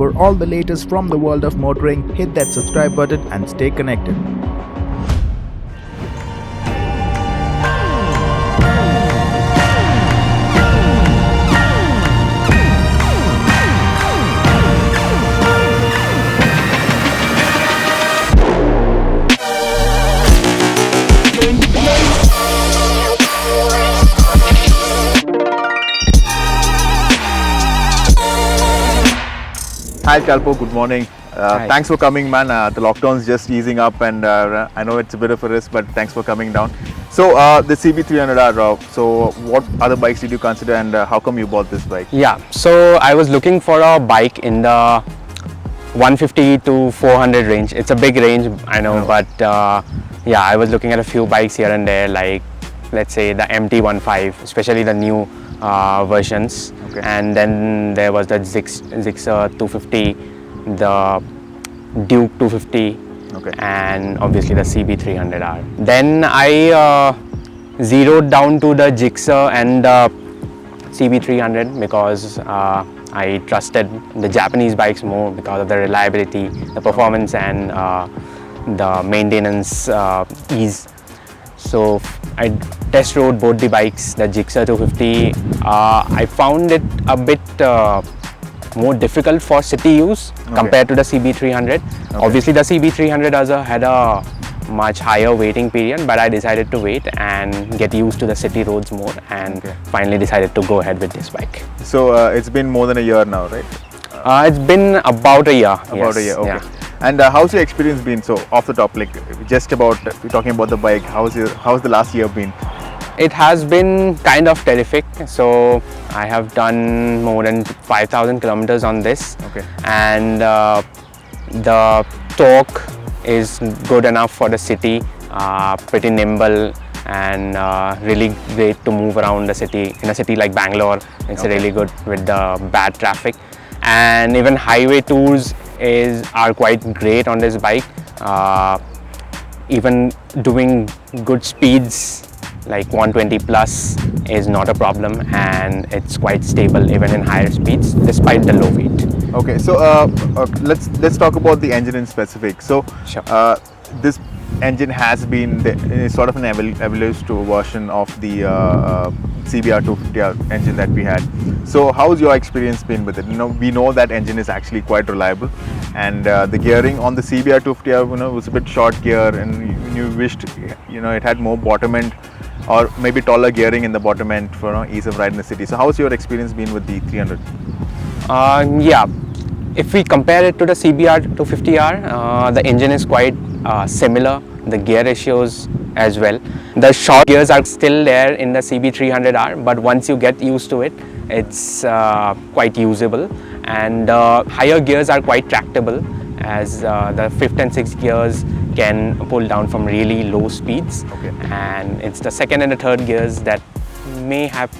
For all the latest from the world of motoring, hit that subscribe button and stay connected. Hi Kalpo, good morning. Thanks for coming, man. The lockdown's just easing up, and I know it's a bit of a risk, but thanks for coming down. So the CB300R, so what other bikes did you consider, and how come you bought this bike? Yeah, so I was looking for a bike in the 150 to 400 range. It's a big range, I know, but yeah, I was looking at a few bikes here and there, like let's say the MT-15, especially the new versions. Okay. And then there was the Gixxer 250, the Duke 250, Okay. and obviously the CB300R. Then I zeroed down to the Gixxer and the CB300 because I trusted the Japanese bikes more because of the reliability, the performance, and the maintenance ease. So I test rode both the bikes, the Gixxer 250. I found it a bit more difficult for city use compared to the CB300. Obviously the CB300 also had a much higher waiting period, but I decided to wait and get used to the city roads more, and finally decided to go ahead with this bike. So it's been more than a year now, right? It's been about a year. About a year, okay. Yeah. And how's your experience been? So off the top, like just about we're talking about the bike. How's the last year been? It has been kind of terrific. So I have done more than 5,000 kilometers on this. Okay. And the torque is good enough for the city, pretty nimble, and really great to move around the city. In a city like Bangalore, it's really good with the bad traffic. And even highway tours are quite great on this bike. Even doing good speeds like 120 plus is not a problem, and it's quite stable even in higher speeds despite the low weight. Okay, so let's talk about the engine in specific. So Sure. This engine has been sort of an evolution version of the CBR250R engine that we had. So how's your experience been with it? You know, we know that engine is actually quite reliable, and the gearing on the CBR250R, was a bit short gear, and you wished, it had more bottom end or maybe taller gearing in the bottom end for ease of ride in the city. So how's your experience been with the 300? Yeah, if we compare it to the CBR250R, the engine is quite similar, the gear ratios as well. The short gears are still there in the CB300R, but once you get used to it, it's quite usable. And higher gears are quite tractable, as the fifth and sixth gears can pull down from really low speeds. Okay. And it's the second and the third gears that may have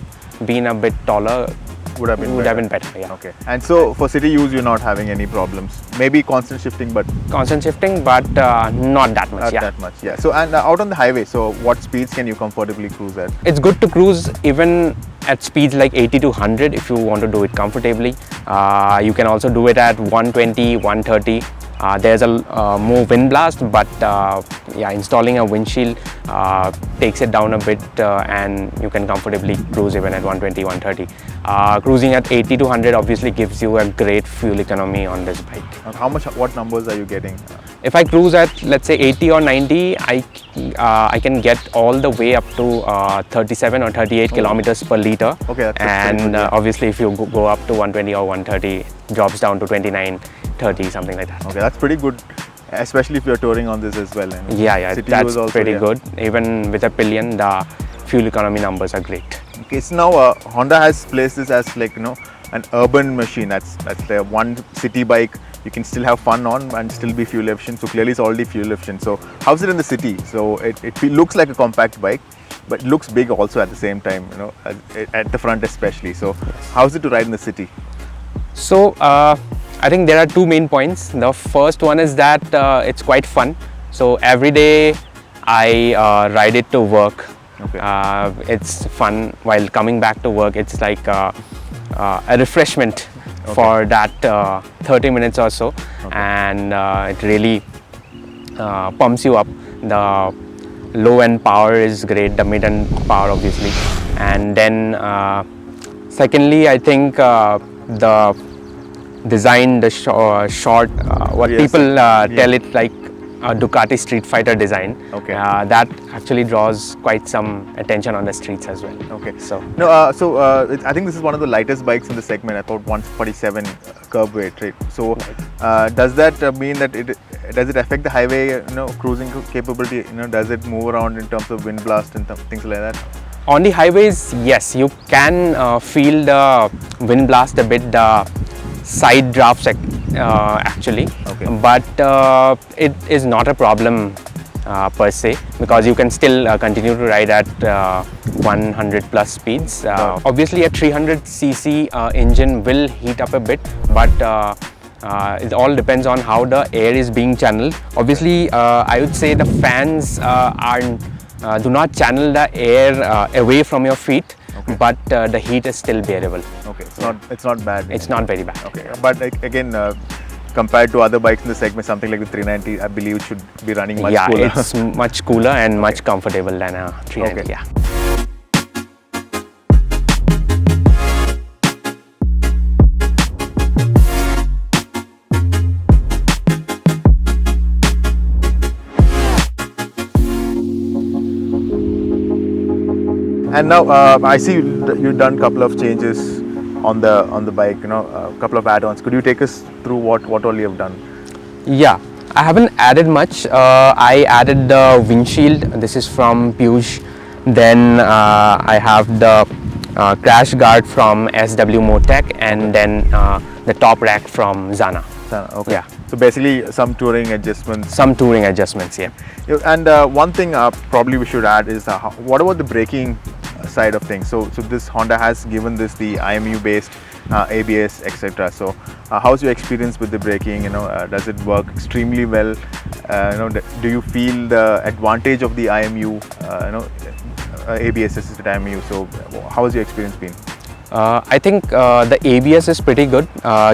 been a bit taller. Would have been better, yeah. Okay. And so for city use, you're not having any problems? Maybe constant shifting, but... Constant shifting, but not that much, Not that much, yeah. So, and out on the highway, so what speeds can you comfortably cruise at? It's good to cruise even at speeds like 80 to 100 if you want to do it comfortably. You can also do it at 120, 130. There's a more wind blast, but yeah, installing a windshield takes it down a bit, and you can comfortably cruise even at 120, 130. Cruising at 80 to 100 obviously gives you a great fuel economy on this bike. What numbers are you getting? If I cruise at, let's say, 80 or 90, I can get all the way up to 37 or 38 kilometers per liter. Okay, that's and pretty good, yeah. obviously if you go up to 120 or 130, it drops down to 29, 30, something like that. Okay, that's pretty good, especially if you're touring on this as well. And Yeah, city that's use also, pretty yeah. good. Even with a pillion, the fuel economy numbers are great. Okay, so now Honda has placed this as like, an urban machine. That's the one city bike you can still have fun on and still be fuel efficient. So clearly it's already fuel efficient. So how's it in the city? So it looks like a compact bike, but it looks big also at the same time, at the front especially. So how's it to ride in the city? So I think there are two main points. The first one is that it's quite fun. So every day I ride it to work. Okay. It's fun while coming back to work. It's like a refreshment for that 30 minutes or so, and it really pumps you up. The low end power is great, the mid end power obviously, and then secondly I think the design, the short, what Yes. people tell it like a Ducati Street Fighter design. Okay. That actually draws quite some attention on the streets as well. Okay. So No, I think this is one of the lightest bikes in the segment, about 147 curb weight, right? So, does that mean that does it affect the highway, cruising capability? Does it move around in terms of wind blast and things like that? on the highways, yes, you can feel the wind blast a bit, the side drafts actually, Okay. but it is not a problem per se, because you can still continue to ride at 100 plus speeds. Obviously a 300cc engine will heat up a bit, but it all depends on how the air is being channeled. Obviously I would say the fans do not channel the air away from your feet, but the heat is still bearable. Okay, it's not bad. It's not very bad. Okay, but again, compared to other bikes in the segment, something like the 390, I believe it should be running much cooler. Yeah, it's much cooler and much comfortable than a 390. Okay. Yeah. And now I see you've done a couple of changes on the bike. A couple of add-ons. Could you take us through what all you have done? Yeah, I haven't added much. I added the windshield. This is from Piyush. Then I have the crash guard from SW Motec, and then the top rack from Zana. Okay. Yeah. So basically, some touring adjustments. Some touring adjustments, yeah. And one thing probably we should add is what about the braking side of things? So this Honda has given this the IMU based ABS, etc. So how's your experience with the braking? Does it work extremely well? Do you feel the advantage of the IMU? ABS assisted IMU. So how has your experience been? I think the ABS is pretty good,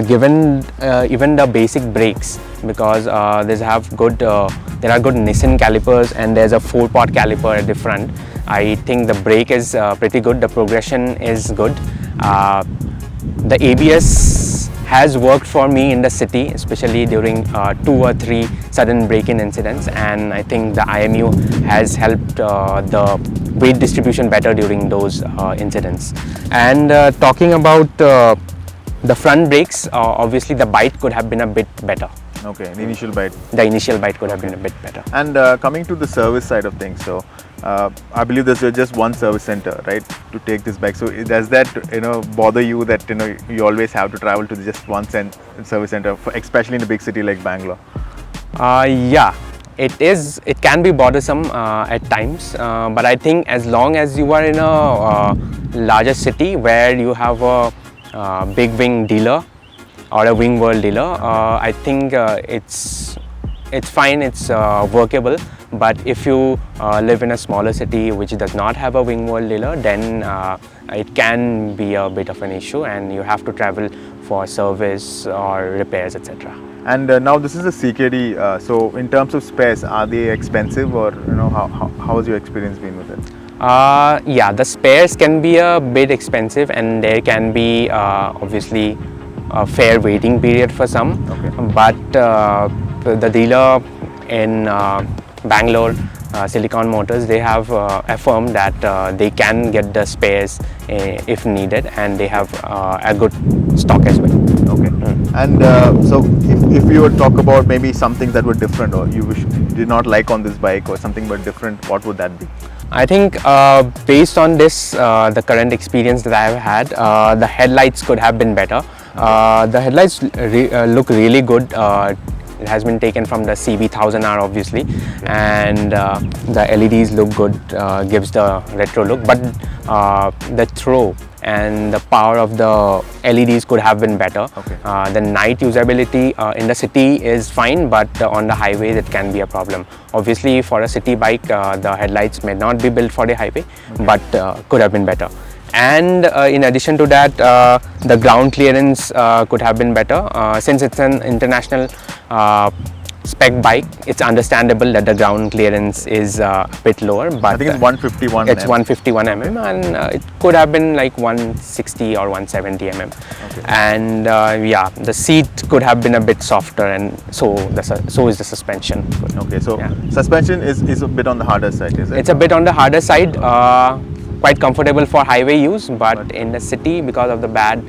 given even the basic brakes, because there are good Nissan calipers and there's a 4-pot caliper at the front. I think the brake is pretty good, the progression is good. The ABS has worked for me in the city, especially during 2 or 3 sudden break-in incidents, and I think the IMU has helped the weight distribution better during those incidents. And talking about the front brakes, obviously the bite could have been a bit better. Okay, the initial bite. The initial bite could have been a bit better. And coming to the service side of things, so I believe there's just one service center, right, to take this bike. So does that bother you that you always have to travel to just one service center, especially in a big city like Bangalore? Yeah, it can be bothersome at times, but I think as long as you are in a larger city where you have a big wing dealer or a wing world dealer, I think it's fine, it's workable. But if you live in a smaller city which does not have a wing world dealer, then it can be a bit of an issue and you have to travel for service or repairs, etc. And now this is a CKD, so in terms of spares, are they expensive, or how has your experience been with it? Yeah, the spares can be a bit expensive, and there can be obviously a fair waiting period for some. Okay. But the dealer in Bangalore, Silicon Motors, they have affirmed that they can get the spares if needed, and they have a good stock as well. Okay. And so if you would talk about maybe something that were different, or you did not like on this bike, or something but different, what would that be? I think based on this, the current experience that I have had, the headlights could have been better. The headlights look really good. It has been taken from the CB300R obviously, and the LEDs look good, gives the retro look, but the throw and the power of the LEDs could have been better. Okay. The night usability in the city is fine, but on the highways it can be a problem. Obviously for a city bike, the headlights may not be built for the highway, but could have been better. And in addition to that, the ground clearance could have been better. Since it's an international spec bike, it's understandable that the ground clearance is a bit lower. But I think it's 151. It's 151 mm, and it could have been like 160 or 170 mm. Okay. And yeah, the seat could have been a bit softer, and so is the suspension. Okay, so Yeah. suspension is a bit on the harder side, is it? It's a bit on the harder side. Quite comfortable for highway use, but in the city, because of the bad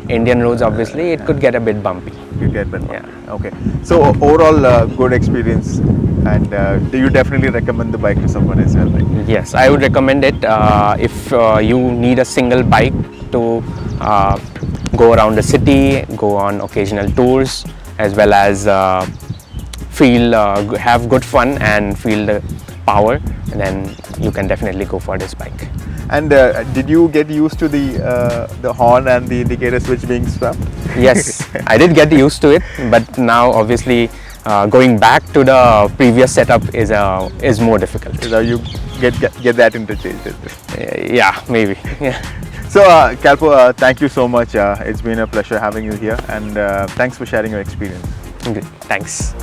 Indian roads, obviously it could get a bit bumpy. You get better. Yeah. Okay. So overall, good experience, and do you definitely recommend the bike to someone as well? Right? Yes, I would recommend it if you need a single bike to go around the city, go on occasional tours, as well as have good fun and feel the power. Then you can definitely go for this bike. And did you get used to the horn and the indicator switch being swapped? Yes, I did get used to it, but now obviously going back to the previous setup is more difficult. So you get that interchanged. Is it? Yeah, maybe. Yeah. So Kalpo, thank you so much. It's been a pleasure having you here, and thanks for sharing your experience. Good. Thanks.